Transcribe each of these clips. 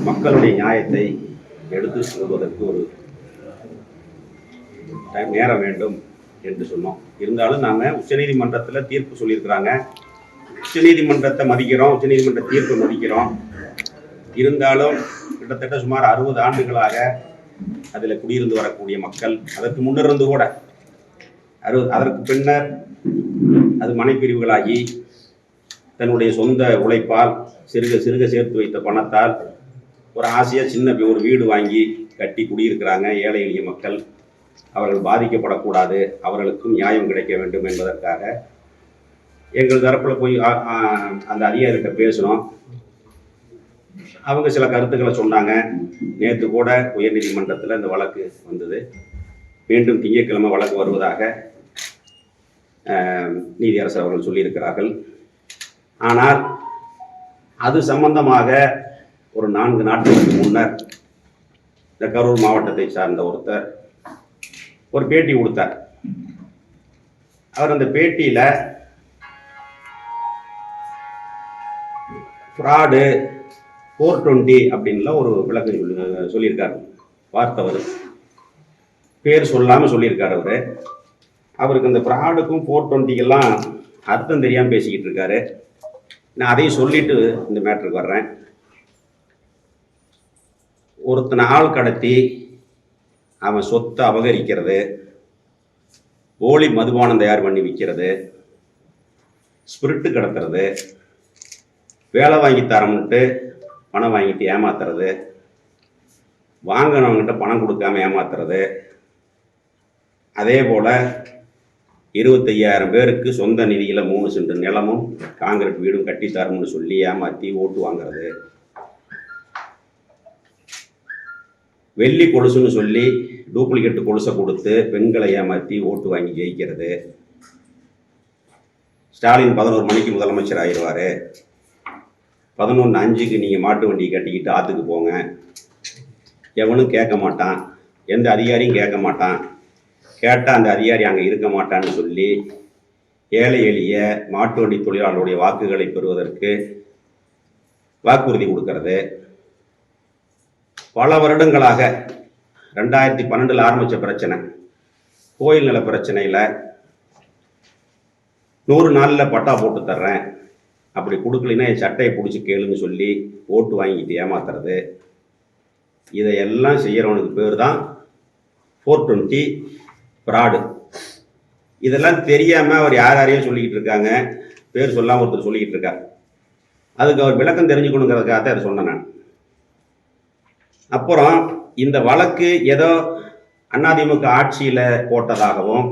மக்களுடைய நியாயத்தை எடுத்து சொல்வதற்கு ஒரு நேரம் வேண்டும் என்று சொன்னோம். இருந்தாலும் நாங்கள் உச்சநீதிமன்றத்தில் தீர்ப்பு சொல்லியிருக்கிறாங்க. உச்சநீதிமன்றத்தை மதிக்கிறோம், உச்சநீதிமன்ற தீர்ப்பை மதிக்கிறோம். இருந்தாலும் கிட்டத்தட்ட சுமார் 60 ஆண்டுகளாக அதில் குடியிருந்து வரக்கூடிய மக்கள், அதற்கு முன்னிருந்து கூட அதற்கு பின்னர் அது மனைப்பிரிவுகளாகி தன்னுடைய சொந்த உழைப்பால் சிறுக சிறுக சேர்த்து வைத்த பணத்தால் ஒரு ஆசையாக சின்ன ஒரு வீடு வாங்கி கட்டி குடியிருக்கிறாங்க. ஏழை எளிய மக்கள் அவர்கள் பாதிக்கப்படக்கூடாது, அவர்களுக்கும் நியாயம் கிடைக்க வேண்டும் என்பதற்காக எங்கள் தரப்பில் போய் அந்த அதிகாரிகிட்ட பேசினோம். அவங்க சில கருத்துக்களை சொன்னாங்க. நேற்று கூட உயர்நீதிமன்றத்தில் இந்த வழக்கு வந்தது. மீண்டும் திங்கட்கிழமை வழக்கு வருவதாக நீதியரசர் அவர்கள் சொல்லியிருக்கிறார்கள். ஆனால் அது சம்பந்தமாக ஒரு 4 நாட்களுக்கு முன்னர் இந்த கரூர் மாவட்டத்தை சார்ந்த ஒருத்தர் ஒரு பேட்டி கொடுத்தார். அவர் அந்த பேட்டியில் ஃப்ராடு 420 அப்படின்லாம் ஒரு விளக்கம் சொல்லியிருக்காரு. பார்த்தவர் பேர் சொல்லாமல் சொல்லியிருக்காரு. அவருக்கு அந்த ஃப்ராடுக்கும் 420க்கெல்லாம் அர்த்தம் தெரியாமல் பேசிக்கிட்டு இருக்காரு. நான் அதையும் சொல்லிட்டு இந்த மேட்டருக்கு வர்றேன். ஒருத்தனை ஆள் கடத்தி அவன் சொத்தை அபகரிக்கிறது, போலி மதுபானம் தயார் பண்ணி விற்கிறது, ஸ்பிரிட்டு கடத்துறது, வேலை வாங்கி தரமுன்ட்டு பணம் வாங்கிட்டு ஏமாத்துறது, வாங்கினவங்கிட்ட பணம் கொடுக்காம ஏமாத்துறது, அதே போல் 25,000 பேருக்கு சொந்த நிதியில் 3 சென்ட் நிலமும் காங்கிரீட் வீடும் கட்டித்தரம்னு சொல்லி ஏமாற்றி ஓட்டு வாங்கிறது, வெள்ளி கொலுசுன்னு சொல்லி டூப்ளிகேட்டு கொலுசை கொடுத்து பெண்களை ஏமாற்றி ஓட்டு வாங்கி ஜெயிக்கிறது, ஸ்டாலின் 11 மணிக்கு முதலமைச்சர் ஆயிடுவார், 11:05க்கு நீங்கள் மாட்டு வண்டியை கட்டிக்கிட்டு ஆற்றுக்கு போங்க, எவனும் கேட்க மாட்டான், எந்த அதிகாரியும் கேட்க மாட்டான், கேட்டால் அந்த அதிகாரி அங்கே இருக்க மாட்டான்னு சொல்லி ஏழை எளிய மாட்டு வண்டி தொழிலாளருடைய வாக்குகளை பெறுவதற்கு வாக்குறுதி கொடுக்கறது. பல வருடங்களாக 2012 ஆரம்பித்த பிரச்சனை, கோயில் நில பிரச்சனையில் 100 நாளில் பட்டா போட்டு தர்றேன், அப்படி கொடுக்கலைன்னா என் சட்டையை பிடிச்சி கேளுன்னு சொல்லி ஓட்டு வாங்கிட்டு ஏமாத்துறது. இதையெல்லாம் செய்கிறவனுக்கு பேர் தான் 420 ஃப்ராடு. இதெல்லாம் தெரியாமல் அவர் யாரையும் சொல்லிக்கிட்டு இருக்காங்க. பேர் சொல்லாமல் ஒருத்தர் சொல்லிக்கிட்டு இருக்கார். அதுக்கு அவர் விளக்கம் தெரிஞ்சுக்கணுங்கிறதுக்காக தான் அதை சொன்னேன் நான். அப்புறம் இந்த வழக்கு ஏதோ அதிமுக ஆட்சியில் போட்டதாகவும்,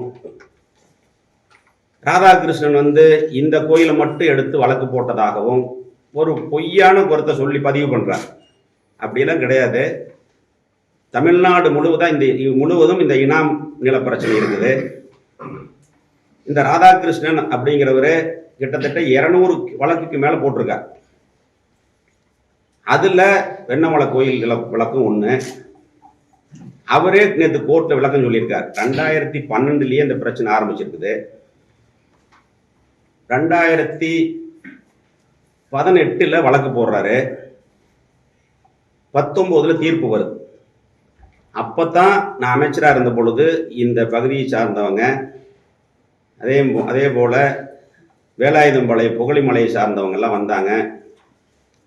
ராதாகிருஷ்ணன் இந்த கோயிலை மட்டும் எடுத்து வழக்கு போட்டதாகவும் ஒரு பொய்யான கருத்தை சொல்லி பதிவு பண்ணுறார். அப்படியெல்லாம் கிடையாது. தமிழ்நாடு முழுவதும் இந்த இனாம் நில பிரச்சனை இருக்குது. இந்த ராதாகிருஷ்ணன் அப்படிங்கிறவரு கிட்டத்தட்ட 200 வழக்குக்கு மேலே போட்டிருக்கார். அதில் வெண்ணமலை கோயில் விளக்கம் ஒன்று. அவரே நேற்று கோர்ட்டில் விளக்கம் சொல்லியிருக்கார். 2012 இந்த பிரச்சனை ஆரம்பிச்சிருக்குது. 2018 வழக்கு போடுறாரு, 19 தீர்ப்பு வருது. அப்போத்தான் நான் அமைச்சராக இருந்த பொழுது இந்த பகுதியை சார்ந்தவங்க, அதே போல் வேலாயுதம்பாளையம் புகழிமலையை சார்ந்தவங்கெல்லாம் வந்தாங்க.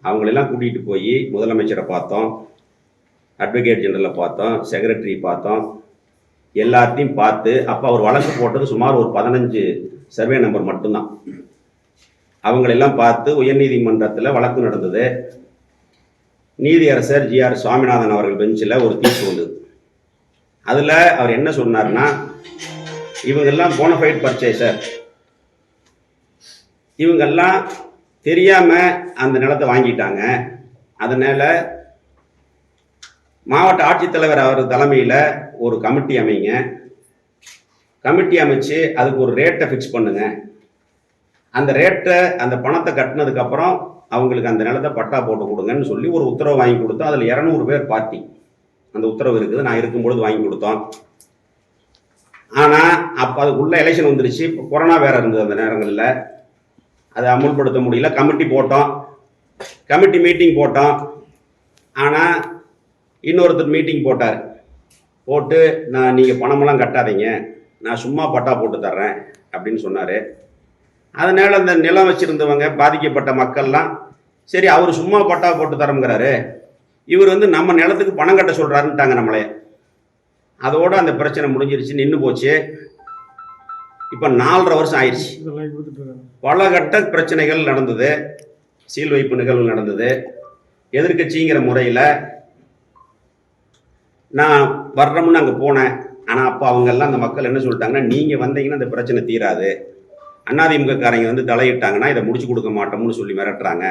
அவங்களெல்லாம் கூட்டிகிட்டு போய் முதலமைச்சரை பார்த்தோம், அட்வொகேட் ஜெனரலை பார்த்தோம், செக்ரட்டரி பார்த்தோம், எல்லாத்தையும் பார்த்து அப்போ அவர் வழக்கு போட்டது சுமார் ஒரு 15 சர்வே நம்பர் மட்டும்தான். அவங்களெல்லாம் பார்த்து உயர்நீதிமன்றத்தில் வழக்கு நடந்தது. நீதியரசர் GR சுவாமிநாதன் அவர்கள் பெஞ்சில் ஒரு தீர்ப்பு வந்தது. அதில் அவர் என்ன சொன்னார்னா, இவங்கெல்லாம் போனஃபைட் பர்ச்சேசர், இவங்கெல்லாம் தெரியாமல் அந்த நிலத்தை வாங்கிட்டாங்க. அதனால் மாவட்ட ஆட்சித்தலைவர் அவர் தலைமையில் ஒரு கமிட்டி அமைங்க, கமிட்டி அமைச்சு அதுக்கு ஒரு ரேட்டை ஃபிக்ஸ் பண்ணுங்க, அந்த ரேட்டை அந்த பணத்தை கட்டினதுக்கப்புறம் அவங்களுக்கு அந்த நிலத்தை பட்டா போட்டு கொடுங்கன்னு சொல்லி ஒரு உத்தரவு வாங்கி கொடுத்தோம். அதில் 200 பேர் பார்ட்டி அந்த உத்தரவு இருக்குது. நான் இருக்கும்பொழுது வாங்கி கொடுத்தோம். ஆனால் அப்போ அதுக்குள்ள எலெக்ஷன் வந்துருச்சு. இப்போ கொரோனா வேற இருந்தது. அந்த நேரங்களில் அதை அமுல்படுத்த முடியல. கமிட்டி போட்டோம், கமிட்டி மீட்டிங் போட்டோம். ஆனால் இன்னொருத்தர் மீட்டிங் போட்டார். போட்டு நீங்கள் பணமெல்லாம் கட்டாதீங்க, நான் சும்மா பட்டா போட்டு தர்றேன் அப்படின்னு சொன்னார். அதனால் அந்த நிலம் வச்சுருந்தவங்க பாதிக்கப்பட்ட மக்கள்லாம் சரி அவர் சும்மா பட்டா போட்டு தரங்கிறாரு, இவர் நம்ம நிலத்துக்கு பணம் கட்ட சொல்கிறாருன்ட்டாங்க நம்மளே. அதோடு அந்த பிரச்சனை முடிஞ்சிருச்சு, நின்று போச்சு. இப்போ 4.5 வருஷம் ஆயிடுச்சு. பல கட்ட பிரச்சனைகள் நடந்தது, சீல் வைப்பு நிகழ்வு நடந்தது. எதிர்கட்சிங்கிற முறையில் நான் வர்றோம்னு அங்கே போனேன். ஆனால் அப்போ அவங்கெல்லாம் அந்த மக்கள் என்ன சொல்லிட்டாங்கன்னா, நீங்கள் வந்தீங்கன்னா இந்த பிரச்சனை தீராது, அதிமுககாரங்க தலையிட்டாங்கன்னா இதை முடிச்சு கொடுக்க மாட்டோம்னு சொல்லி மிரட்டுறாங்க,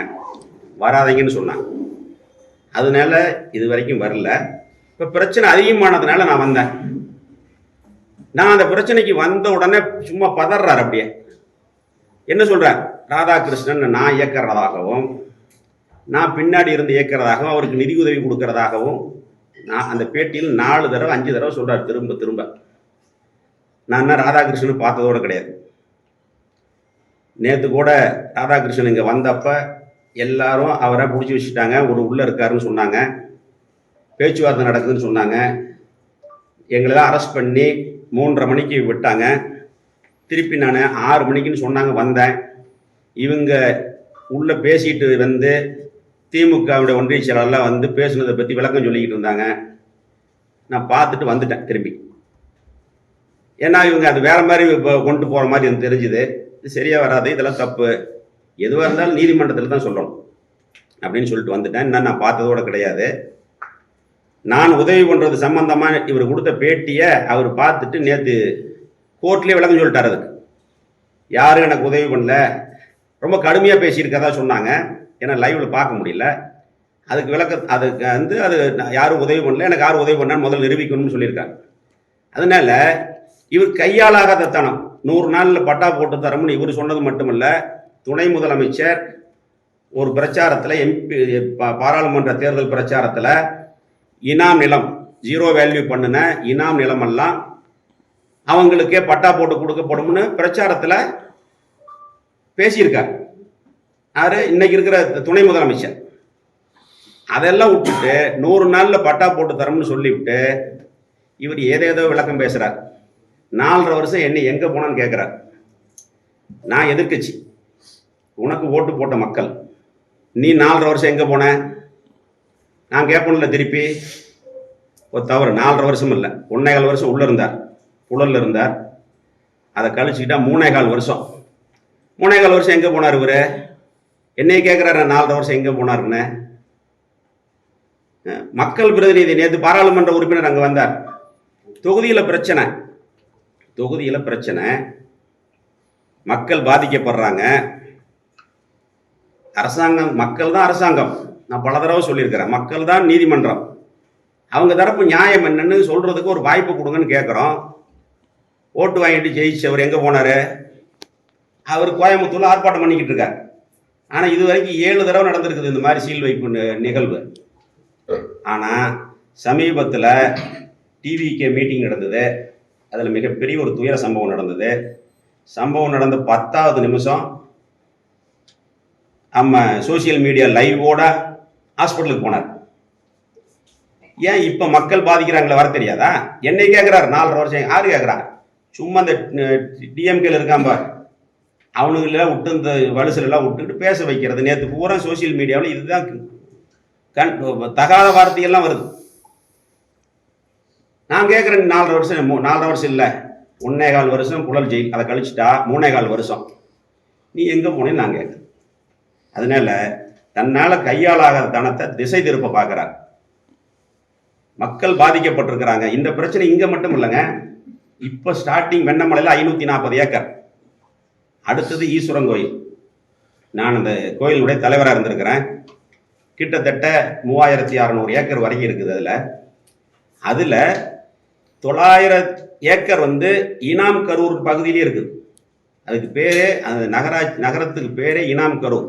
வராதீங்கன்னு சொன்னாங்க. அதனால இது வரைக்கும் வரல. இப்போ பிரச்சனை அதிகமானதுனால நான் வந்தேன். நான் அந்த பிரச்சனைக்கு வந்த உடனே சும்மா பதறார். அப்படியே என்ன சொல்றார், ராதாகிருஷ்ணன் நான் இயக்கிறதாகவும் நான் பின்னாடி இருந்து இயக்கிறதாகவும் அவருக்கு நிதி உதவி கொடுக்கறதாகவும் நான் அந்த பேட்டியில் 4 தடவை 5 தடவை சொல்றார் திரும்ப திரும்ப. நான் என்ன ராதாகிருஷ்ணன் பார்த்ததோட கிடையாது. நேற்று கூட ராதாகிருஷ்ணன் இங்கே வந்தப்ப எல்லாரும் அவரை பிடிச்சி வச்சுட்டாங்க, ஒரு உள்ளே இருக்காருன்னு சொன்னாங்க, பேச்சுவார்த்தை நடக்குதுன்னு சொன்னாங்க. எங்களெல்லாம் அரெஸ்ட் பண்ணி 3:30 மணிக்கு விட்டாங்க. திருப்பி நான் 6 மணிக்குன்னு சொன்னாங்க, வந்தேன். இவங்க உள்ளே பேசிட்டு திமுகவுடைய ஒன்றிய செயலாளர்லாம் பேசுனதை பற்றி விளக்கம் சொல்லிக்கிட்டு இருந்தாங்க. நான் பார்த்துட்டு வந்துட்டேன் திரும்பி. ஏன்னா இவங்க அது வேற மாதிரி கொண்டு போகிற மாதிரி எனக்கு தெரிஞ்சுது. இது சரியாக வராது, இதெல்லாம் தப்பு, எதுவாக இருந்தாலும் நீதிமன்றத்தில் தான் சொல்லணும் அப்படின்னு சொல்லிட்டு வந்துட்டேன். இன்னும் நான் பார்த்ததோட கிடையாது. நான் உதவி பண்ணுறது சம்பந்தமாக இவர் கொடுத்த பேட்டியை அவர் பார்த்துட்டு நேற்று கோர்ட்லேயே விளக்கம் சொல்லிட்டார். அதுக்கு யாரும் எனக்கு உதவி பண்ணல, ரொம்ப கடுமையாக பேசியிருக்கதா சொன்னாங்க. ஏன்னா லைவில் பார்க்க முடியல. அதுக்கு அதுக்கு அது யாரும் உதவி பண்ணல, எனக்கு யாரும் உதவி பண்ணான்னு முதல்ல நிரூபிக்கணும்னு சொல்லியிருக்காங்க. அதனால இவர் கையாளாகாத தனம், 100 நாளில் பட்டா போட்டு தரோம்னு இவர் சொன்னது மட்டுமல்ல, துணை முதலமைச்சர் ஒரு பிரச்சாரத்தில் பாராளுமன்ற தேர்தல் பிரச்சாரத்தில் இனாம் நிலம் 0 வேல்யூ பண்ணின இனாம் நிலமெல்லாம் அவங்களுக்கே பட்டா போட்டு கொடுக்கப்படும்னு பிரச்சாரத்தில் பேசியிருக்கார். யாரு இன்னைக்கு இருக்கிற துணை முதலமைச்சர். அதெல்லாம் விட்டுட்டு 100 நாளில் பட்டா போட்டு தரோம்னு சொல்லிவிட்டு இவர் ஏதேதோ விளக்கம் பேசுகிறார். 4.5 வருஷம் என்ன எங்கே போனான்னு கேட்குறார். நான் எதிர்கட்சி, உனக்கு ஓட்டு போட்ட மக்கள், நீ 4.5 வருஷம் எங்கே போன நான் கேட்போம்ல. திருப்பி ஒரு தவறு, 4.5 வருஷம் இல்லை, 1.25 வருஷம் உள்ளே இருந்தார், புழலில் இருந்தார். அதை கழிச்சுக்கிட்டா 3.25 வருஷம். 3.25 வருஷம் எங்கே போனார் இவர்? என்னைய கேட்குறாரு 4.5 வருஷம் எங்கே போனாருன்னு. மக்கள் பிரதிநிதி நேற்று பாராளுமன்ற உறுப்பினர் அங்கே வந்தார். தொகுதியில் பிரச்சனை, மக்கள் பாதிக்கப்படுறாங்க. அரசாங்கம், மக்கள் தான் அரசாங்கம். நான் பல தடவை சொல்லியிருக்கிறேன், மக்கள் தான் நீதிமன்றம். அவங்க தரப்பு நியாயம் என்னன்னு சொல்றதுக்கு ஒரு வாய்ப்பு கொடுங்கன்னு கேட்குறோம். ஓட்டு வாங்கிட்டு ஜெயிச்சவர் எங்கே போனார்? அவர் கோயம்புத்தூர்ல ஆர்ப்பாட்டம் பண்ணிக்கிட்டு இருக்கார். ஆனால் இது வரைக்கும் 7 தடவை நடந்திருக்குது இந்த மாதிரி சீல் வைப்பு நிகழ்வு. ஆனால் சமீபத்தில் டிவிகே மீட்டிங் நடந்தது. அதில் மிகப்பெரிய ஒரு துயர சம்பவம் நடந்தது. சம்பவம் நடந்த 10வது நிமிஷம் நம்ம சோசியல் மீடியா லைவோட ஹாஸ்பிட்டலுக்கு போனார். ஏன் இப்போ மக்கள் பாதிக்கிறாங்களே, வர தெரியாதா? என்னை கேட்குறாரு 4.5 வருஷம். யாரு கேட்குறா? சும்மா இந்த டிஎம்கேல இருக்காம்பா, அவனுங்களெல்லாம் விட்டு இந்த வலுசலெல்லாம் விட்டுக்கிட்டு பேச வைக்கிறது. நேற்று பூரா சோசியல் மீடியாவில் இதுதான் தகாத வார்த்தைகள்லாம் வருது. நான் கேட்குறேன், 4.5 வருஷம் 4.5 வருஷம் இல்லை, 1.25 வருஷம் புழல் ஜெயில், அதை கழிச்சுட்டா 3.25 வருஷம். நீ எங்கே போனேன்னு நான் கேட்குறேன். அதனால தன்னால் கையாளாகாத தனத்தை திசை திருப்ப பார்க்குறார். மக்கள் பாதிக்கப்பட்டிருக்கிறாங்க. இந்த பிரச்சனை இங்கே மட்டும் இல்லைங்க. இப்போ ஸ்டார்டிங் வெண்ணமலையில் 540 ஏக்கர், அடுத்தது ஈஸ்வரன் கோயில். நான் அந்த கோயிலுடைய தலைவராக இருந்திருக்கிறேன். கிட்டத்தட்ட 3600 ஏக்கர் வரைக்கும் இருக்குது. அதில் 900 ஏக்கர் இனாம் கரூர் பகுதியிலே இருக்குது. அதுக்கு பேரே, அந்த நகரத்துக்கு பேரே இனாம் கரூர்.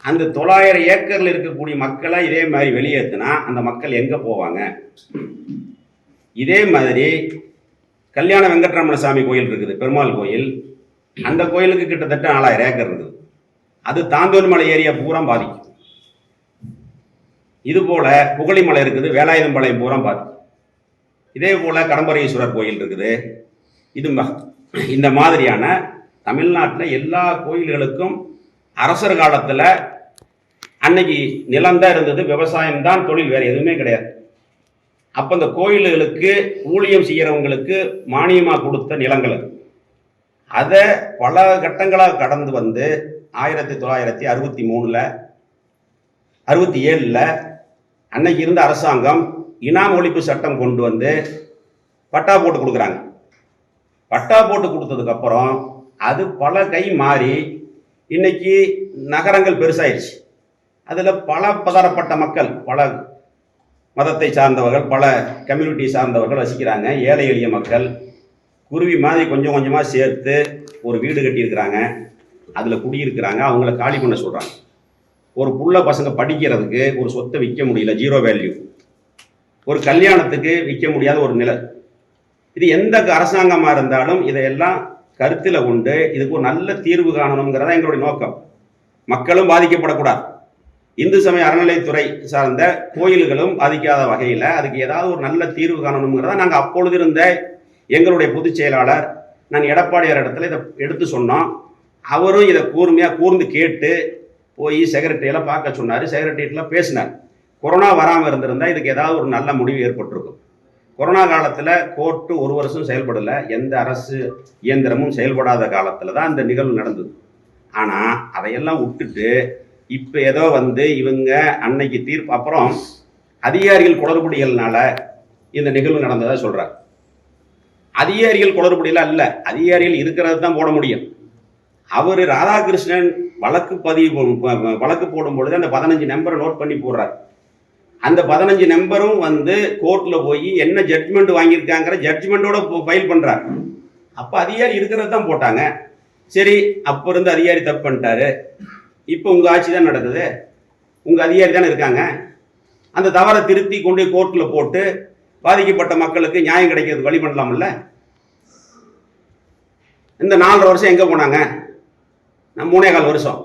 அந்த 900 ஏக்கரில் இருக்கக்கூடிய மக்களை இதே மாதிரி வெளியேற்றினா அந்த மக்கள் எங்கே போவாங்க? இதே மாதிரி கல்யாண வெங்கட்ரமண சாமி கோயில் இருக்குது, பெருமாள் கோயில். அந்த கோயிலுக்கு கிட்டத்தட்ட 4000 ஏக்கர் இருக்குது. அது தாந்தோன்மலை ஏரியா பூரா பாதிக்கும். இது போல புகழிமலை இருக்குது, வேலாயுதம்பாளையம் பூரா பார்த்து. இதே போல கடம்பரீஸ்வரர் கோயில் இருக்குது. இது இந்த மாதிரியான தமிழ்நாட்டில் எல்லா கோயில்களுக்கும் அரசர் காலத்தில் அன்னைக்கு நிலம்தான் இருந்தது, விவசாயம்தான் தொழில், வேறு எதுவுமே கிடையாது. அப்போ இந்த கோயில்களுக்கு ஊழியம் செய்கிறவங்களுக்கு மானியமாக கொடுத்த நிலங்கள் அதை பல கட்டங்களாக கடந்து வந்து 1963 67 அன்னைக்கு இருந்த அரசாங்கம் இனாம் ஒழிப்பு சட்டம் கொண்டு வந்து பட்டா போட்டு கொடுக்குறாங்க. பட்டா போட்டு கொடுத்ததுக்கப்புறம் அது பல கை மாறி இன்னைக்கு நகரங்கள் பெருசாயிருச்சு. அதில் பல பதரப்பட்ட மக்கள், பல மதத்தை சார்ந்தவர்கள், பல கம்யூனிட்டி சார்ந்தவர்கள் வசிக்கிறாங்க. ஏழை எளிய மக்கள் குருவி மாதிரி கொஞ்சம் கொஞ்சமாக சேர்த்து ஒரு வீடு கட்டியிருக்கிறாங்க, அதில் குடியிருக்கிறாங்க. அவங்கள காலி பண்ண சொல்கிறாங்க. ஒரு புள்ள பசங்க படிக்கிறதுக்கு ஒரு சொத்தை விற்க முடியல, ஜீரோ வேல்யூ. ஒரு கல்யாணத்துக்கு விற்க முடியாத ஒரு நிலை. இது எந்த அரசாங்கமாக இருந்தாலும் இதையெல்லாம் கருத்தில் கொண்டு இதுக்கு ஒரு நல்ல தீர்வு காணணுங்கிறதா எங்களுடைய நோக்கம். மக்களும் பாதிக்கப்படக்கூடாது. இந்து சமய அறநிலைத்துறை சார்ந்த கோயில்களும் பாதிக்காத வகையில் அதுக்கு ஏதாவது ஒரு நல்ல தீர்வு காணணுங்கிறதா நாங்கள் அப்பொழுது இருந்த எங்களுடைய பொதுச் செயலாளர் நான் எடப்பாடியார் இடத்துல இதை எடுத்து சொன்னோம். அவரும் இதை கூர்ந்து கேட்டு போய் செக்ரட்டரியெல்லாம் பார்க்க சொன்னார். செக்ரட்டரியெல்லாம் பேசினார். கொரோனா வராமல் இருந்திருந்தால் இதுக்கு ஏதாவது ஒரு நல்ல முடிவு ஏற்பட்டிருக்கும். கொரோனா காலத்தில் கோர்ட்டு 1 வருஷம் செயல்படலை, எந்த அரசு இயந்திரமும் செயல்படாத காலத்தில் தான் இந்த நிகழ்வு நடந்தது. ஆனால் அதையெல்லாம் விட்டுட்டு இப்போ ஏதோ வந்து இவங்க அன்னைக்கு தீர்ப்பு அப்புறம் அதிகாரிகள் குளறுபடிகள்னால இந்த நிகழ்வு நடந்ததாக சொல்கிறார். அதிகாரிகள் குளறுபடியெல்லாம் இல்லை, அதிகாரிகள் இருக்கிறது தான் போட முடியும். அவர் ராதாகிருஷ்ணன் வழக்கு போடும் பொழுது அந்த 15 நம்பரை நோட் பண்ணி போடுறார். அந்த 15 நம்பரும் வந்து கோர்ட்டில் போய் என்ன ஜட்ஜ்மெண்ட் வாங்கியிருக்காங்கிற ஜட்ஜ்மெண்ட்டோட ஃபைல் பண்ணுறார். அப்போ அதிகாரி இருக்கிறது தான் போட்டாங்க. சரி, அப்போ இருந்து அதிகாரி தப்பு பண்ணிட்டாரு. இப்போ உங்கள் ஆட்சி தான் நடக்குது, உங்கள் அதிகாரி தானே இருக்காங்க. அந்த தவறை திருத்தி கொண்டு கோர்ட்டில் போட்டு பாதிக்கப்பட்ட மக்களுக்கு நியாயம் கிடைக்கிறது வழி பண்ணலாம்ல. இந்த 4.5 வருஷம் எங்கே போனாங்க? நான் 3.25 வருஷம்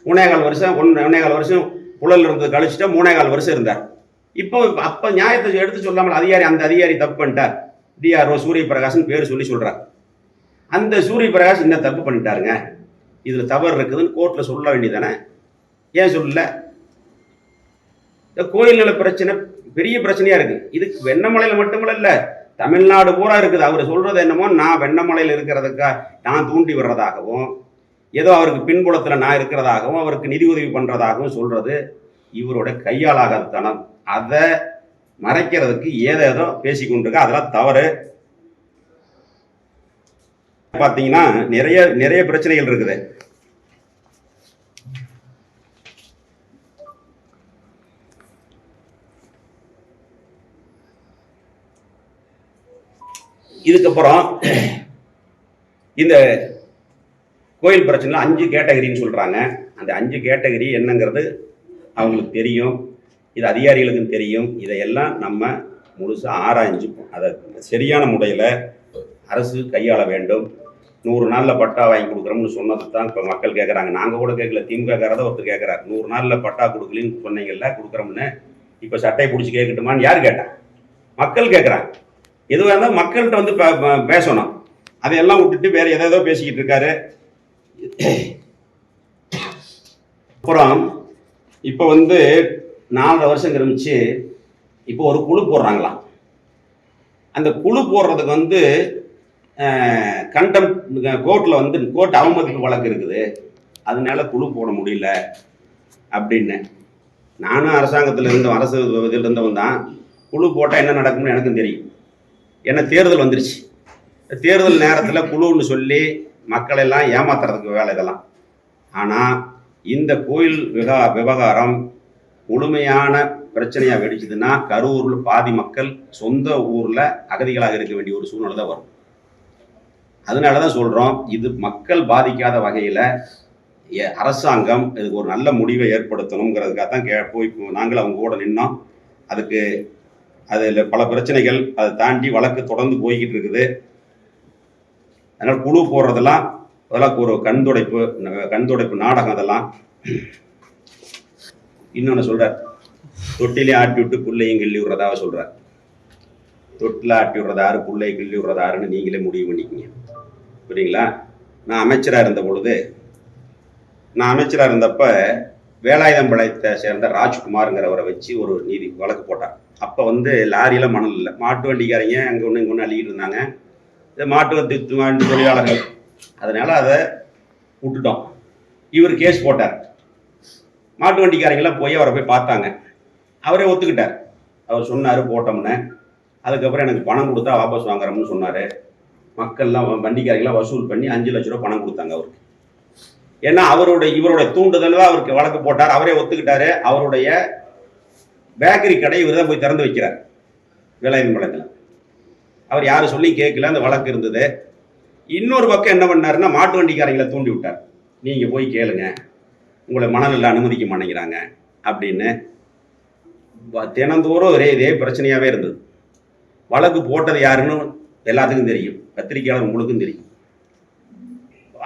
1.25 வருஷம் புழல் இருந்தது கழிச்சுட்டா 3.25 வருஷம் இருந்தார். இப்போ அப்போ நியாயத்தை எடுத்து சொல்லாமல் அந்த அதிகாரி தப்பு பண்ணிட்டார். டிஆர்ஓ சூரியபிரகாஷ்னு பேர் சொல்கிறார். அந்த சூரியபிரகாஷ் என்ன தப்பு பண்ணிட்டாருங்க, இதில் தவறு இருக்குதுன்னு கோர்ட்டில் சொல்ல வேண்டியதானே? ஏன் சொல்லல? இந்த கோயில் நில பிரச்சனை பெரிய பிரச்சனையாக இருக்குது. இது வெண்ணமலையில் மட்டுமில்ல, தமிழ்நாடு பூரா இருக்குது. அவர் சொல்கிறது என்னமோ நான் வெண்ணமலையில் இருக்கிறதுக்கா நான் தூண்டி வர்றதாகவும், ஏதோ அவருக்கு பின்புலத்தில் நான் இருக்கிறதாகவும், அவருக்கு நிதி உதவி பண்ணுறதாகவும் சொல்கிறது இவரோட கையாளாகாதத்தனம். அதை மறைக்கிறதுக்கு ஏதேதோ பேசி கொண்டிருக்க, அதெல்லாம் தவறு. பார்த்தீங்கன்னா நிறைய பிரச்சனைகள் இருக்குது. இதுக்கப்புறம் இந்த கோயில் பிரச்சனை 5 கேட்டகரின்னு சொல்கிறாங்க. அந்த 5 கேட்டகரி என்னங்கிறது அவங்களுக்கு தெரியும், இது அதிகாரிகளுக்கும் தெரியும். இதையெல்லாம் நம்ம முழுசாக ஆராய்ஞ்சு அதை சரியான முறையில் அரசு கையாள வேண்டும். 100 நாளில் பட்டா வாங்கி கொடுக்குறோம்னு சொன்னது தான் இப்போ மக்கள் கேட்குறாங்க. நாங்கள் கூட கேட்கல, திமுககாரத ஒருத்தர் கேட்குறாரு. 100 நாளில் பட்டா கொடுக்கலின்னு சொன்னீங்கல்ல, கொடுக்குறோம்னு இப்போ சட்டையை பிடிச்சி கேட்கட்டுமான்னு யார் கேட்டான்? மக்கள் கேட்குறாங்க. எதுவாக இருந்தால் மக்கள்கிட்ட வந்து பேசணும். அதையெல்லாம் விட்டுட்டு வேறு எதோ பேசிக்கிட்டு இருக்காரு. அப்புறம் இப்போ வந்து 4 வருஷம் கிரமிச்சு இப்போ ஒரு குழு போடுறாங்களாம். அந்த குழு போடுறதுக்கு வந்து கோர்ட்டில் வந்து கோர்ட் அவமதிப்பு வழக்கு இருக்குது, அதனால குழு போட முடியல அப்படின்னு. நானும் அரசாங்கத்தில் இருந்தோம், அரசு இதில் இருந்தவன் தான். குழு போட்டால் என்ன நடக்கும்னு எனக்கும் தெரியும். ஏன்னா தேர்தல் வந்துருச்சு. தேர்தல் நேரத்தில் குழுன்னு சொல்லி மக்களெல்லாம் ஏமாத்துறதுக்கு வேலை இதெல்லாம். ஆனால் இந்த கோயில் விவகாரம் முழுமையான பிரச்சனையாக வெடிச்சதுன்னா கரூரில் பாதி மக்கள் சொந்த ஊரில் அகதிகளாக இருக்க வேண்டிய ஒரு சூழ்நிலை தான் வரும். அதனால தான் சொல்கிறோம், இது மக்கள் பாதிக்காத வகையில் அரசாங்கம் இதுக்கு ஒரு நல்ல முடிவை ஏற்படுத்தணுங்கிறதுக்காக தான் போய் நாங்கள் அவங்க கூட நின்னோம். அதுக்கு அதில் பல பிரச்சனைகள் அதை தாண்டி வழக்கு தொடர்ந்து போய்கிட்டு இருக்குது. அதனால் குழு போடுறதெல்லாம் அதெல்லாம் ஒரு கண்துடைப்பு நாடகம். அதெல்லாம் இன்னொன்று சொல்கிறார், தொட்டிலே ஆட்டி விட்டு புள்ளையும் கிள்ளி விடுறதாக சொல்கிறார். தொட்டில் ஆட்டி விடுறதாரு புள்ளையை கிள்ளி விடுறதாருன்னு நீங்களே முடிவு பண்ணிக்கிங்க. புரியுங்களா? நான் அமைச்சராக இருந்தப்ப வேலாயுதம் பாளையத்தை சேர்ந்த ராஜ்குமாருங்கிறவரை வச்சு ஒரு நீதி வழக்கு போட்டார். அப்போ லாரியில் மணல் இல்லை, மாட்டு வண்டிக்காரங்க அங்கே ஒன்று இங்கே ஒன்று அள்ளிக்கிட்டு இருந்தாங்க. இந்த மாட்டு வண்டி தொழிலாளர்கள், அதனால் அதை விட்டுட்டோம். இவர் கேஸ் போட்டார். மாட்டு வண்டிக்காரங்களாம் போய் அவரை போய் பார்த்தாங்க. அவரே ஒத்துக்கிட்டார். அவர் சொன்னார் போட்டோம்னு. அதுக்கப்புறம் எனக்கு பணம் கொடுத்தா வாபஸ் வாங்குறோம்னு சொன்னார். மக்கள்லாம் வண்டிக்காரங்களாம் வசூல் பண்ணி 5 லட்ச ரூபா பணம் கொடுத்தாங்க அவருக்கு. ஏன்னா இவருடைய தூண்டுதல் தான் அவருக்கு வழக்கு போட்டார். அவரே ஒத்துக்கிட்டாரு. அவருடைய பேக்கரி கடை இவர் தான் போய் திறந்து வைக்கிறார் வேலாயுதம் பாளையத்தில். அவர் யாரும் சொல்லி கேட்கல, அந்த வழக்கு இருந்தது. இன்னொரு பக்கம் என்ன பண்ணாருன்னா, மாட்டு வண்டிக்காரங்களை தூண்டி விட்டார். நீங்கள் போய் கேளுங்க, உங்களை மனநல அனுமதிக்க மாட்டேங்கிறாங்க அப்படின்னு. தினந்தோறும் இதே பிரச்சனையாகவே இருந்தது. வழக்கு போட்டது யாருன்னு எல்லாத்துக்கும் தெரியும், பத்திரிகையாளர் உங்களுக்கும் தெரியும்.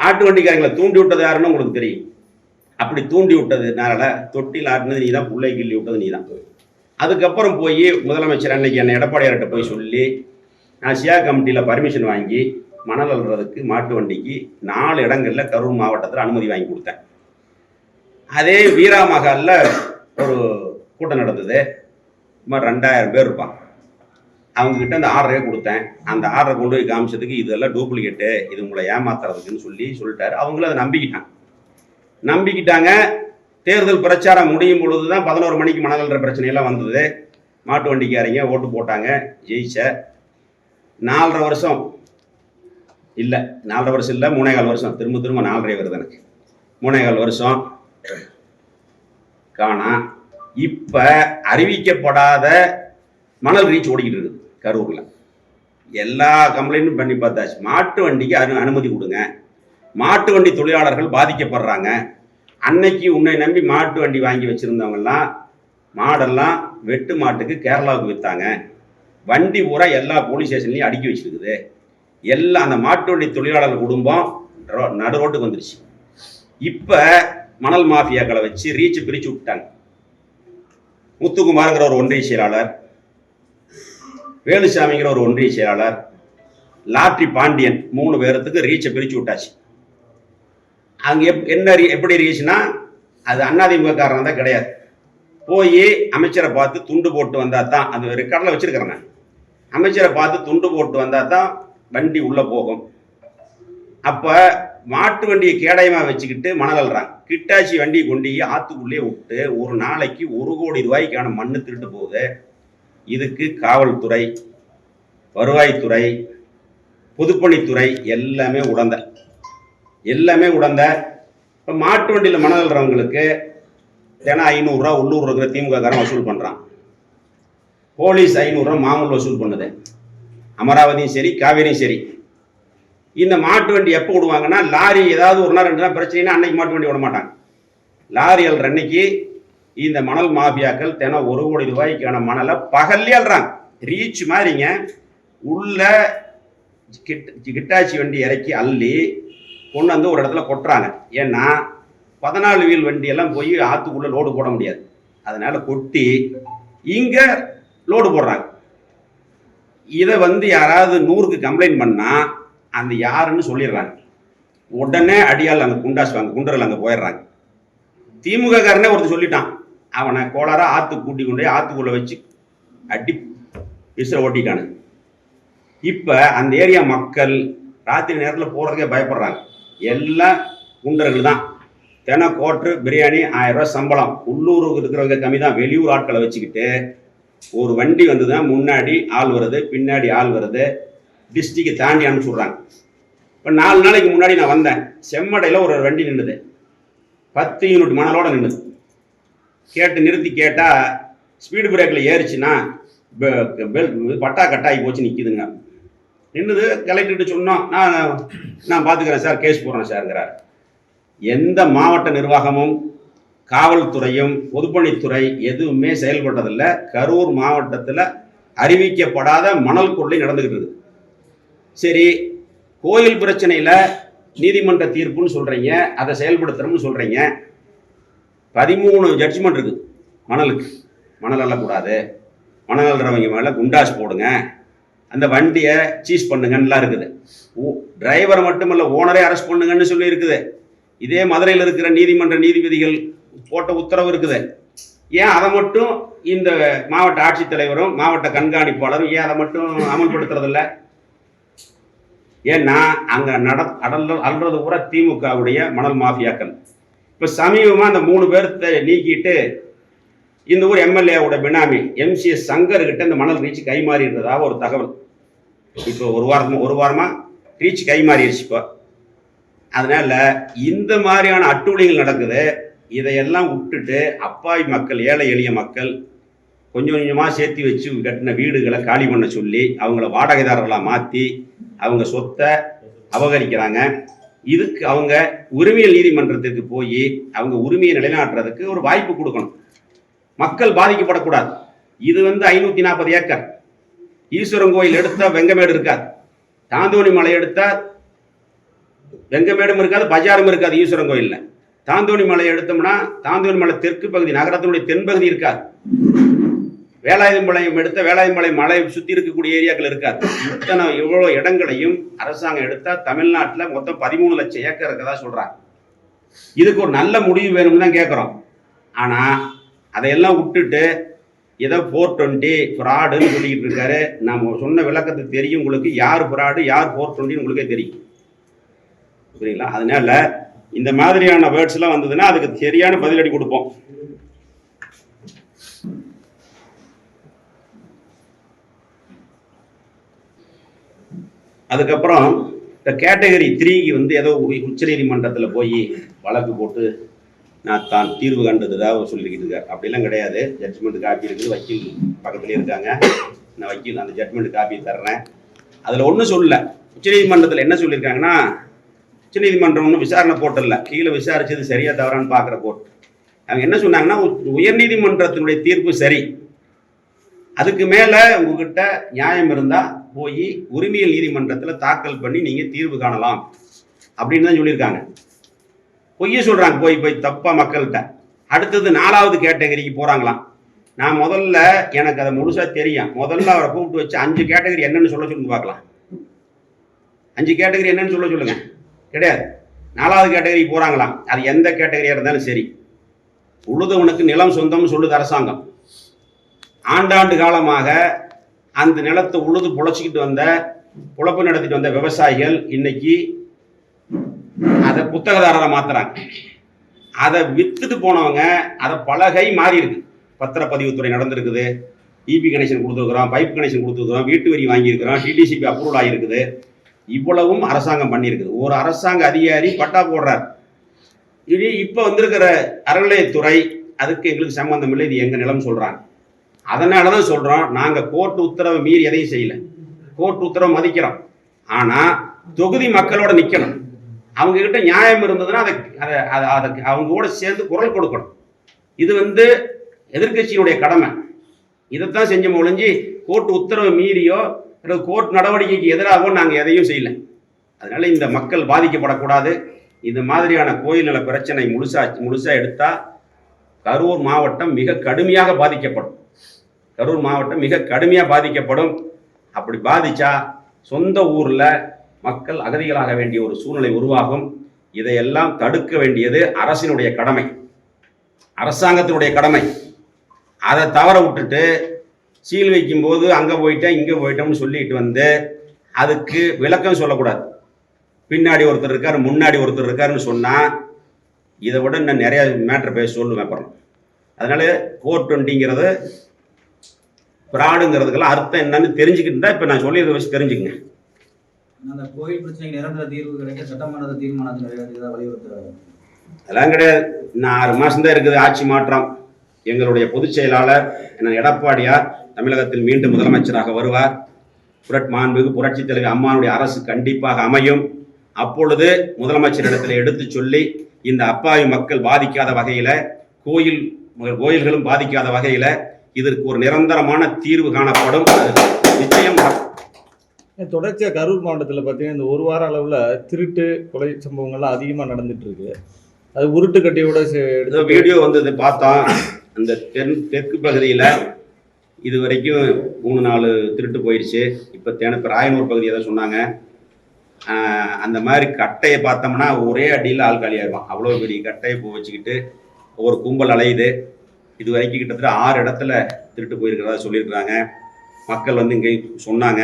ஆட்டு வண்டிக்காரங்களை தூண்டி விட்டது யாருன்னு உங்களுக்கு தெரியும். அப்படி தூண்டி விட்டதுனால தொட்டில் ஆட்டினது நீ தான், புள்ளை கிள்ளி விட்டது நீ தான். அதுக்கப்புறம் போய் முதலமைச்சர் அன்னைக்கு என்னை எடப்பாடியார்கிட்ட போய் சொல்லி, நான் சியா கமிட்டியில் பர்மிஷன் வாங்கி மணல் அள்ளுறதுக்கு மாட்டு வண்டிக்கு 4 இடங்களில் கரூர் மாவட்டத்தில் அனுமதி வாங்கி கொடுத்தேன். அதே வீராமகாலில் ஒரு கூட்டம் நடந்தது. சுமார் 2000 பேர் இருப்பாங்க. அவங்கக்கிட்ட அந்த ஆர்டரே கொடுத்தேன். அந்த ஆர்டரை கொண்டு போய் காமிச்சதுக்கு இதெல்லாம் டூப்ளிகேட்டு, இது உங்களை ஏமாத்துறதுக்குன்னு சொல்லிட்டாரு. அவங்களும் அதை நம்பிக்கிட்டாங்க. தேர்தல் பிரச்சாரம் முடியும் பொழுது தான் 11 மணிக்கு மணல் அள்ளுற பிரச்சனையெல்லாம் வந்தது. மாட்டு வண்டிக்காரங்க ஓட்டு போட்டாங்க, ஜெயிச்ச 4.5 வருஷம் இல்லை, 4.5 வருஷம் இல்லை, 3.25 வருஷம், திரும்ப 4.5 வருது எனக்கு. 3.25 வருஷம் காணா. இப்போ அறிவிக்கப்படாத மணல் ரீச் ஓடிக்கிட்டு இருக்குது கரூரில். எல்லா கம்ப்ளைண்ட்டும் பண்ணி பார்த்தாச்சு. மாட்டு வண்டிக்கு அனுமதி கொடுங்க. மாட்டு வண்டி தொழிலாளர்கள் பாதிக்கப்படுறாங்க. அன்னைக்கு உன்னை நம்பி மாட்டு வண்டி வாங்கி வச்சுருந்தவங்கெல்லாம் மாடெல்லாம் வெட்டு மாட்டுக்கு கேரளாவுக்கு விற்றாங்க. வண்டி பூரா எல்லா போலீஸ் ஸ்டேஷன்லையும் அடுக்கி வச்சுருக்குது. எல்லாம் அந்த மாட்டு வண்டி தொழிலாளர் குடும்பம் நடு ரோட்டுக்கு வந்துருச்சு. இப்போ மணல் மாஃபியாக்களை வச்சு ரீச்சு பிரித்து விட்டாங்க. முத்துக்குமாருங்கிற ஒரு ஒன்றிய செயலாளர், வேலுசாமிங்கிற ஒரு ஒன்றிய செயலாளர், லாட்ரி பாண்டியன் 3 பேர்த்துக்கு ரீச்சை பிரித்து விட்டாச்சு. அங்கே எப்படி ரீச்னா, அது அதிமுக காரணம் தான் கிடையாது. போய் அமைச்சரை பார்த்து துண்டு போட்டு வந்தால் தான், அந்த ரெக்கார்டில் வச்சுருக்கிறேன் நான், அமைச்சரை பார்த்து துண்டு போட்டு வந்தால் தான் வண்டி உள்ளே போகும். அப்போ மாட்டு வண்டியை கேடயமாக வச்சுக்கிட்டு மணல் அள்ளுறாங்க. கிட்டாச்சி வண்டியை கொண்டு ஆற்றுக்குள்ளே விட்டு ஒரு நாளைக்கு 1 கோடி ரூபாய்க்கான மண்ணு திருட்டு போகுது. இதுக்கு காவல்துறை, வருவாய்த்துறை, பொதுப்பணித்துறை எல்லாமே உடந்த. இப்போ மாட்டு வண்டியில் மணல் அள்ளுறவங்களுக்கு தினம் 500 ரூபா உள்ளூர் இருக்கிற திமுக காரன் வசூல் பண்ணுறான். போலீஸ் 500 ரூபா மாமூல் வசூல் பண்ணுது. அமராவதியும் சரி, காவேரியும் சரி. இந்த மாட்டு வண்டி எப்போ விடுவாங்கன்னா, லாரி ஏதாவது 1 நாள் 2 நாள் பிரச்சனைனா அன்னைக்கு மாட்டு வண்டி விட மாட்டாங்க. லாரி அள்ளுற அன்னைக்கு இந்த மணல் மாஃபியாக்கள் தினம் 1 கோடி ரூபாய்க்கான மணலை பகல்லே அள்ளுறாங்க. ரீச் மாதிரிங்க. உள்ள கிட்டாச்சி வண்டி இறக்கி அள்ளி கொண்டு வந்து ஒரு இடத்துல கொட்டுறாங்க. ஏன்னா 14 வீல் வண்டியெல்லாம் போய் ஆற்றுக்குள்ளே லோடு போட முடியாது. அதனால் கொட்டி இங்கே லோடு போடுறாங்க. இதை யாராவது 100க்கு கம்ப்ளைண்ட் பண்ணால் அந்த யாருன்னு சொல்லிடுறாங்க. உடனே அடியால் அங்கே குண்டர்கள் அங்கே போயிடுறாங்க. திமுக காரனே ஒருத்தர் சொல்லிட்டான், அவனை கோளாரா கூட்டி கொண்டு போய் ஆற்றுக்குள்ளே வச்சு அடி விசிற ஓட்டிட்டானு. இப்போ அந்த ஏரியா மக்கள் ராத்திரி நேரத்தில் போகிறதுக்கே பயப்படுறாங்க. எல்லாம் குண்டர்கள் தான். தினம் கோட்ரு பிரியாணி 1000 ரூபா சம்பளம். உள்ளூருக்கு இருக்கிறவங்க கம்மி தான். வெளியூர் ஆட்களை வச்சுக்கிட்டு ஒரு வண்டி தான் முன்னாடி ஆள் வருது, பின்னாடி ஆள் வருது, டிஸ்ட்ரிக்டை தாண்டி அனுப்பிச்சுட்றாங்க. இப்போ 4 நாளைக்கு முன்னாடி நான் வந்தேன். செம்மடையில் ஒரு வண்டி நின்றுது, 10 யூனிட் மணலோடு நின்றுது. நிறுத்தி கேட்டால் ஸ்பீடு பிரேக்கில் ஏறிச்சுன்னா பட்டா கட்டாகி போச்சு, நிற்கிதுங்க. நின்றுது. கலெக்டர்கிட்ட சொன்னோம், நான் பார்த்துக்கிறேன் சார், கேஸ் போடுறேன் சார்ங்கிறார். எந்த மாவட்ட நிர்வாகமும் காவல்துறையும் பொதுப்பணித்துறை எதுவுமே செயல்பட்டதில்லை. கரூர் மாவட்டத்தில் அறிவிக்கப்படாத மணல் கொள்ளை நடந்துக்கிட்டு இருக்குது. சரி, கோயில் பிரச்சனையில் நீதிமன்ற தீர்ப்புன்னு சொல்கிறீங்க, அதை செயல்படுத்துகிறோம்னு சொல்கிறீங்க. 13 ஜட்ஜ்மெண்ட் இருக்குது மணலுக்கு. மணல் அள்ளக்கூடாது, மணல் அள்ளுறவங்க மேலே குண்டாஸ் போடுங்க, அந்த வண்டியை சீஸ் பண்ணுங்கன்னுலாம் இருக்குது. டிரைவரை மட்டுமல்ல ஓனரே அரெஸ்ட் பண்ணுங்கன்னு சொல்லி இருக்குது. இதே மதுரையில் இருக்கிற நீதிமன்ற நீதிபதிகள் போட்ட உத்தரவு இருக்குது. ஏன் அதை மட்டும் இந்த மாவட்ட ஆட்சித்தலைவரும் மாவட்ட கண்காணிப்பாளரும் ஏன் அதை மட்டும் அமல்படுத்துறதில்ல? ஏன்னா அங்கே அல்றது பூரா திமுகவுடைய மணல் மாஃபியாக்கள். இப்போ சமீபமாக அந்த 3 பேர்த்த நீக்கிட்டு இந்த ஊர் எம்எல்ஏவோட பினாமி MCS சங்கர்கிட்ட இந்த மணல் ரீச் கைமாறிடுறதாக ஒரு தகவல். இப்போ ஒரு வாரமாக ரீச் கைமாறிடுச்சு. இப்போ அதனால இந்த மாதிரியான அட்டூழியங்கள் நடக்குது. இதையெல்லாம் விட்டுட்டு அப்பாவி மக்கள், ஏழை எளிய மக்கள் கொஞ்சம் கொஞ்சமாக சேர்த்து வச்சு கட்டின வீடுகளை காலி பண்ண சொல்லி அவங்கள வாடகைதாரர்களாக மாற்றி அவங்க சொத்தை அபகரிக்கிறாங்க. இதுக்கு அவங்க உரிமையல் நீதிமன்றத்துக்கு போய் அவங்க உரிமையை நிலைநாட்டுறதுக்கு ஒரு வாய்ப்பு கொடுக்கணும். மக்கள் பாதிக்கப்படக்கூடாது. இது 540 ஏக்கர். ஈஸ்வரன் கோயில் எடுத்தால் வெங்கமேடு இருக்காது, தாந்தோணி மலை எடுத்தால் வெங்கமேடும் இருக்காது, பஜாரும் இருக்காது. ஈஸ்வரன் கோயிலில் தாந்தோணி மலை எடுத்தோம்னா தாந்தோணி மலை தெற்கு பகுதி, நகரத்தினுடைய தென்பகுதி இருக்காது. வேலாயுதம்பாளையம் எடுத்த வேலாயுதம்பாளையம் மலை சுற்றி இருக்கக்கூடிய ஏரியாக்கள் இருக்காது. இவ்வளோ இடங்களையும் அரசாங்கம் எடுத்தால் தமிழ்நாட்டில் மொத்தம் 13 லட்சம் ஏக்கர் இருக்கதா சொல்கிறாங்க. இதுக்கு ஒரு நல்ல முடிவு வேணும்னு தான் கேட்குறோம். ஆனால் அதையெல்லாம் விட்டுட்டு ஏதோ 420 ஃப்ராடுன்னு சொல்லிக்கிட்டு இருக்காரு. நம்ம சொன்ன விளக்கத்துக்கு தெரியும் உங்களுக்கு, யார் ஃப்ராடு யார் 420 உங்களுக்கே தெரியும், புரியுங்களா? அதனால இந்த மாதிரியான வேர்ட்ஸ்லாம் வந்ததுன்னா அதுக்கு சரியான பதிலடி கொடுப்போம். அதுக்கப்புறம் இந்த கேட்டகரி 3க்கு ஏதோ உச்சநீதிமன்றத்தில் போய் வழக்கு போட்டு நான் தான் தீர்வு கண்டதுதாக சொல்லிக்கிட்டு இருக்கார். அப்படிலாம் கிடையாது. ஜட்ஜ்மெண்ட் காப்பி இருக்குது, வக்கீல் பக்கத்துலேயே இருக்காங்க. நான் வக்கீல் அந்த ஜட்ஜ்மெண்ட் காப்பி தர்றேன். அதில் ஒன்றும் சொல்லல. உச்சநீதிமன்றத்தில் என்ன சொல்லியிருக்காங்கன்னா, உச்சநீதிமன்றம் ஒன்றும் விசாரணை போட்டல, கீழே விசாரிச்சது சரியா தவறான்னு பார்க்குற போட்டு அவங்க என்ன சொன்னாங்கன்னா, உயர்நீதிமன்றத்தினுடைய தீர்ப்பு சரி, அதுக்கு மேலே உங்ககிட்ட நியாயம் இருந்தால் போய் உரிமையல் நீதிமன்றத்தில் தாக்கல் பண்ணி நீங்கள் தீர்வு காணலாம் அப்படின்னு தான் சொல்லியிருக்காங்க. பொய்ய சொல்கிறாங்க, போய் தப்பா மக்கள்கிட்ட. அடுத்தது 4வது கேட்டகரிக்கு போகிறாங்களாம். நான் முதல்ல எனக்கு அதை முழுசாக தெரியும். முதல்ல அவரை கூப்பிட்டு வச்சு 5 கேட்டகரி என்னன்னு சொல்லுங்க பார்க்கலாம். 5 கேட்டகரி என்னன்னு சொல்லுங்க. கிடையாது. 4வது கேட்டகரி போகிறாங்களாம். அது எந்த கேட்டகரியாக இருந்தாலும் சரி, உழுதவனுக்கு நிலம் சொந்தம்னு சொல்லுது அரசாங்கம். ஆண்டாண்டு காலமாக அந்த நிலத்தை உழுது பொழைச்சிக்கிட்டு வந்த, பொழப்பு நடத்திட்டு வந்த விவசாயிகள் இன்னைக்கு அதை புத்தகதாரரை மாத்துறாங்க. அதை வித்துட்டு போனவங்க அதை பலகை மாறி இருக்கு. பத்திரப்பதிவுத்துறை நடந்திருக்குது, இபி கனெக்ஷன் கொடுத்துருக்குறோம், பைப் கனெக்ஷன் கொடுத்துருக்குறோம், வீட்டு வரி வாங்கியிருக்கிறோம், டிடிசிபி அப்ரூவல் ஆகிருக்குது. இவ்வளவும் அரசாங்கம் பண்ணியிருக்குது. ஒரு அரசாங்க அதிகாரி பட்டா போடுறார். இது இப்போ வந்திருக்கிற அறநிலையத்துறை அதுக்கு எங்களுக்கு சம்பந்தம் இல்லை, இது எங்கள் நிலம் சொல்கிறாங்க. அதனால தான் சொல்கிறோம், நாங்கள் கோர்ட் உத்தரவை மீறி எதையும் செய்யலை. கோர்ட் உத்தரவை மதிக்கிறோம். ஆனால் தொகுதி மக்களோட நிற்கணும். அவங்கக்கிட்ட நியாயம் இருந்ததுன்னா அதை அவங்க கூட சேர்ந்து குரல் கொடுக்கணும். இது எதிர்கட்சியினுடைய கடமை. இதைத்தான் செஞ்ச ஒழிஞ்சு கோர்ட் உத்தரவை மீறியோ அல்லது கோர்ட் நடவடிக்கைக்கு எதிராகவோ நாங்கள் எதையும் செய்யலை. அதனால இந்த மக்கள் பாதிக்கப்படக்கூடாது. இந்த மாதிரியான கோயில் நில பிரச்சனை முழுசா எடுத்தால் கரூர் மாவட்டம் மிக கடுமையாக பாதிக்கப்படும். கரூர் மாவட்டம் மிக கடுமையாக பாதிக்கப்படும். அப்படி பாதிச்சா சொந்த ஊரில் மக்கள் அகதிகளாக வேண்டிய ஒரு சூழ்நிலை உருவாகும். இதையெல்லாம் தடுக்க வேண்டியது அரசினுடைய கடமை, அரசாங்கத்தினுடைய கடமை. அதை தவற விட்டுட்டு சீல் வைக்கும்போது அங்கே போயிட்டேன் இங்கே போயிட்டோம்னு சொல்லிட்டு அதுக்கு விளக்கம் சொல்லக்கூடாது. பின்னாடி ஒருத்தர் இருக்கார், முன்னாடி ஒருத்தர் இருக்காருன்னு சொன்னால் இதை விட நான் நிறைய மேட்ரு பேச சொல்லுவேன். அப்புறம் அதனால 420ங்கிறது ஃப்ராடுங்கிறதுக்கெல்லாம் அர்த்தம் என்னன்னு தெரிஞ்சுக்கிட்டு இருந்தால் இப்போ நான் சொல்லியதை வச்சு தெரிஞ்சுக்கங்க. அந்த கோயில் பிரச்சனைக்கு நிரந்தர தீர்வு கிடைக்க சட்டமன்ற தீர்மானத்தை நிறைவேற்றுறதா வலியுறுத்துறாங்க. அதெல்லாம் கிடையாது. இன்னும் 6 மாதம் தான் இருக்குது ஆட்சி மாற்றம். எங்களுடைய பொதுச் செயலாளர் எடப்பாடியார் தமிழகத்தில் மீண்டும் முதலமைச்சராக வருவார். மாண்புமிகு புரட்சி தலைவர் அம்மாவுடைய அரசு கண்டிப்பாக அமையும். அப்பொழுது முதலமைச்சரிடத்தில் எடுத்து சொல்லி இந்த அப்பாவி மக்கள் பாதிக்காத வகையில், கோயில்களும் பாதிக்காத வகையில் இதற்கு ஒரு நிரந்தரமான தீர்வு காணப்படும். நிச்சயம். தொடர்ச்சியாக கரூர் மாவட்டத்தில் பார்த்தீங்கன்னா இந்த ஒரு வார அளவில் திருட்டு கொலை சம்பவங்கள்லாம் அதிகமாக நடந்துட்டு இருக்கு. அது உருட்டு கட்டியோட வீடியோ வந்தது பார்த்தோம். அந்த தெற்கு பகுதியில் இது வரைக்கும் 3-4 திருட்டு போயிடுச்சு. இப்போ ராயனூர் பகுதியை தான் சொன்னாங்க. அந்த மாதிரி கட்டையை பார்த்தோம்னா ஒரே அடியில் ஆள் காலியாயிருவான். அவ்வளோ பெரிய கட்டையை பூ வச்சுக்கிட்டு ஒரு கும்பல் அலையுது. இது வரைக்கும் கிட்டத்தட்ட 6 இடத்துல திருட்டு போயிருக்கிறதா சொல்லியிருக்கிறாங்க. மக்கள் வந்து இங்கே சொன்னாங்க.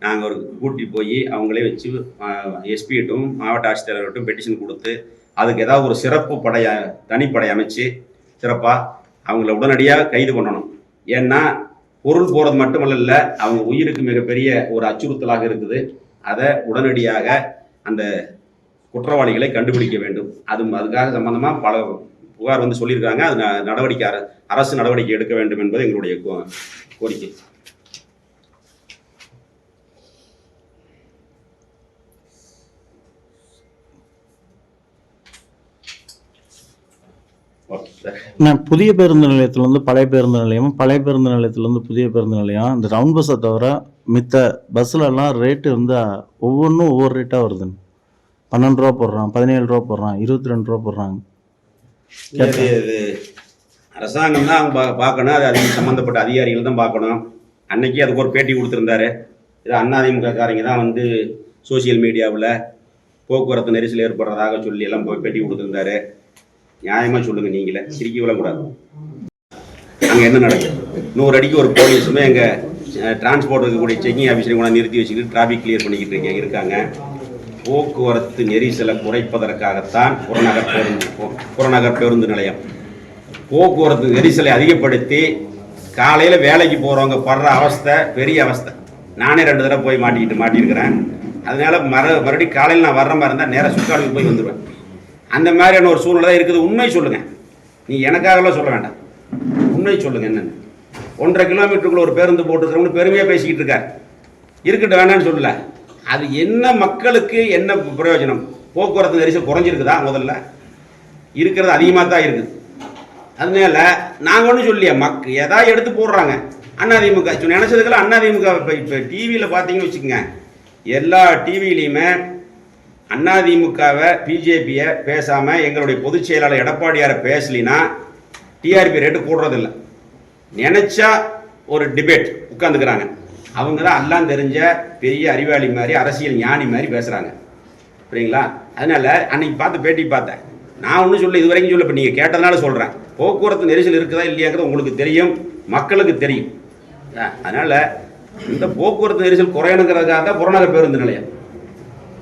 நாங்கள் ஒரு கூட்டி போய் அவங்களே வச்சு எஸ்பிகிட்டும் மாவட்ட ஆட்சித்தலைவர்கிட்டும் பெட்டிஷன் கொடுத்து அதுக்கு ஏதாவது ஒரு சிறப்பு தனிப்படை அமைச்சு சிறப்பாக அவங்கள உடனடியாக கைது பண்ணணும். ஏன்னா பொருள் போகிறது மட்டுமல்ல, அவங்க உயிருக்கு மிகப்பெரிய ஒரு அச்சுறுத்தலாக இருக்குது. அதை உடனடியாக அந்த குற்றவாளிகளை கண்டுபிடிக்க வேண்டும். அதுக்காக சம்பந்தமாக பல புகார் வந்து சொல்லியிருக்காங்க. அது அரசு நடவடிக்கை எடுக்க வேண்டும் என்பது எங்களுடைய கோரிக்கை. புதிய பேருந்து நிலையத்திலிருந்து பழைய பேருந்து நிலையம், பழைய பேருந்து நிலையத்திலிருந்து புதிய பேருந்து நிலையம், இந்த ரவுண்ட் பஸ்ஸை தவிர மித்த பஸ்ஸில் எல்லாம் ரேட்டு வந்து ஒவ்வொன்றும் ஒவ்வொரு ரேட்டாக வருது. 12 ரூபா போடுறான், 17 ரூபா போடுறான், 22 ரூபா போடுறாங்க. அரசாங்கம் தான் அவங்க பார்க்கணும். அது அதுக்கு சம்மந்தப்பட்ட அதிகாரிகள் தான் பார்க்கணும். அன்னைக்கு அதுக்கு ஒரு பேட்டி கொடுத்துருந்தாரு. இது அதிமுக காரங்க தான் வந்து சோசியல் மீடியாவில் போக்குவரத்து நெரிசல் ஏற்படுறதாக சொல்லி எல்லாம் போய் பேட்டி கொடுத்துருந்தாரு. நியாயமாக சொல்லுங்கள், நீங்களே சிரிக்க விடக்கூடாது. அங்கே என்ன நடக்குது? 100 அடிக்கு ஒரு போலீஸுமே எங்கள் டிரான்ஸ்போர்ட் இருக்கக்கூடிய செக்கிங் ஆஃபீஸரையும் கூட நிறுத்தி வச்சுக்கிட்டு டிராஃபிக் கிளியர் பண்ணிக்கிட்டு இருக்காங்க. போக்குவரத்து நெரிசலை குறைப்பதற்காகத்தான் புறநகர் பேருந்து நிலையம். போக்குவரத்து நெரிசலை அதிகப்படுத்தி காலையில் வேலைக்கு போகிறவங்க படுற அவஸ்தை பெரிய அவஸ்தை. நானே 2 தடவை போய் மாட்டியிருக்கிறேன். அதனால மறுபடியும் காலையில் நான் வர்ற மாதிரி இருந்தால் நேராக சுற்றாலுக்கு போய் வந்துடுவேன். அந்த மாதிரியான ஒரு சூழ்நிலை தான் இருக்குது. உண்மை சொல்லுங்கள், நீ எனக்காகலாம் சொல்ல வேண்டாம், உண்மை சொல்லுங்கள். என்னென்னு 1.5 கிலோமீட்டருக்குள்ள ஒரு பேருந்து போட்டுக்கிறவங்க பெருமையாக பேசிக்கிட்டு இருக்கார். இருக்கட்டும், வேண்டான்னு சொல்லலை. அது என்ன மக்களுக்கு என்ன பிரயோஜனம்? போக்குவரத்து நெரிசல் குறைஞ்சிருக்குதா? முதல்ல இருக்கிறது அதிகமாக தான் இருக்குது. அதனால நாங்கள் ஒன்றும் சொல்லியா, எதாவது எடுத்து போடுறாங்க. அதிமுக நினைச்சதுக்கெல்லாம் அதிமுக இப்போ டிவியில் பார்த்தீங்கன்னு வச்சுக்கோங்க, எல்லா டிவிலையுமே அதிமுகவை பிஜேபியை பேசாமல் எங்களுடைய பொதுச் செயலாளர் எடப்பாடியாரை பேசலினா டிஆர்பி ரேட்டு கூடுறதில்லை. நினச்சா ஒரு டிபேட் உட்காந்துக்கிறாங்க. அவங்க தான் எல்லாம் தெரிஞ்ச பெரிய அறிவாளி மாதிரி, அரசியல் ஞானி மாதிரி பேசுகிறாங்க. சரிங்களா? அதனால் அன்றைக்கி பேட்டி பார்த்தேன். நான் ஒன்றும் சொல்ல, இது வரைக்கும் சொல்ல, இப்போ நீங்கள் கேட்டதுனால சொல்கிறேன். போக்குவரத்து நெரிசல் இருக்குதா இல்லையாங்கிறது உங்களுக்கு தெரியும், மக்களுக்கு தெரியும். அதனால் இந்த போக்குவரத்து நெரிசல் குறையணுங்கிறதுக்காக தான் புறநகர் பேருந்து நிலையம்.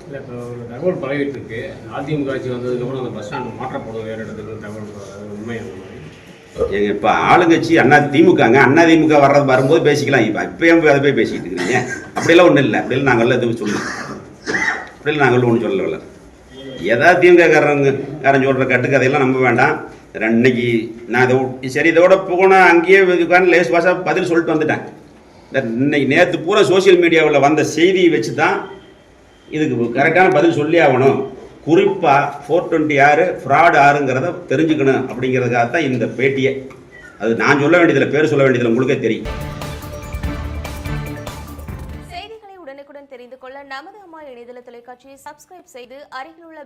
இல்லை, இப்போ ஒரு தகவல் பரவிட்டு இருக்கு. அதிமுக ஆட்சி வந்ததுக்கப்புறம் அந்த பஸ் ஸ்டாண்ட் மாற்றப்படும் வேறு இடத்துக்கு தகவல் உண்மையான எங்க இப்போ ஆளுங்கட்சி அதிமுக வரும்போது பேசிக்கலாம். இப்பயும் அதை போய் பேசிக்கிட்டு இருக்கிறீங்க. அப்படிலாம் ஒன்றும் இல்லை. அப்படிலாம் நாங்கள் எதுவும் சொல்லலாம். அப்படிலாம் நாங்கள் ஒன்றும் சொல்லலை. ஏதாவது திமுககாரன் சொல்கிற கட்டுக்கதையெல்லாம் நம்ப வேண்டாம். இன்னைக்கு நான் இதோட போனால் அங்கேயே லேஸ் பாஸாக பதில் சொல்லிட்டு வந்துட்டேன். இன்னைக்கு நேற்று பூரா சோசியல் மீடியாவில் வந்த செய்தியை வச்சு தான் இதுக்கு கரெக்டான பதில் சொல்லி ஆகணும். குறிப்பாக 426 ஃப்ராட் ஆறுங்கிறத தெரிஞ்சுக்கணும் அப்படிங்கிறதுக்காக தான் இந்த பேட்டியை. அது நான் சொல்ல வேண்டியதில்லை, பேர் சொல்ல வேண்டியதில்லை, உங்களுக்கே தெரியும். செய்திகளை உடனுக்குடன் தெரிந்து கொள்ள நமது அம்மா இணையதள தொலைக்காட்சியை சப்ஸ்கிரைப் செய்து அருகில் உள்ள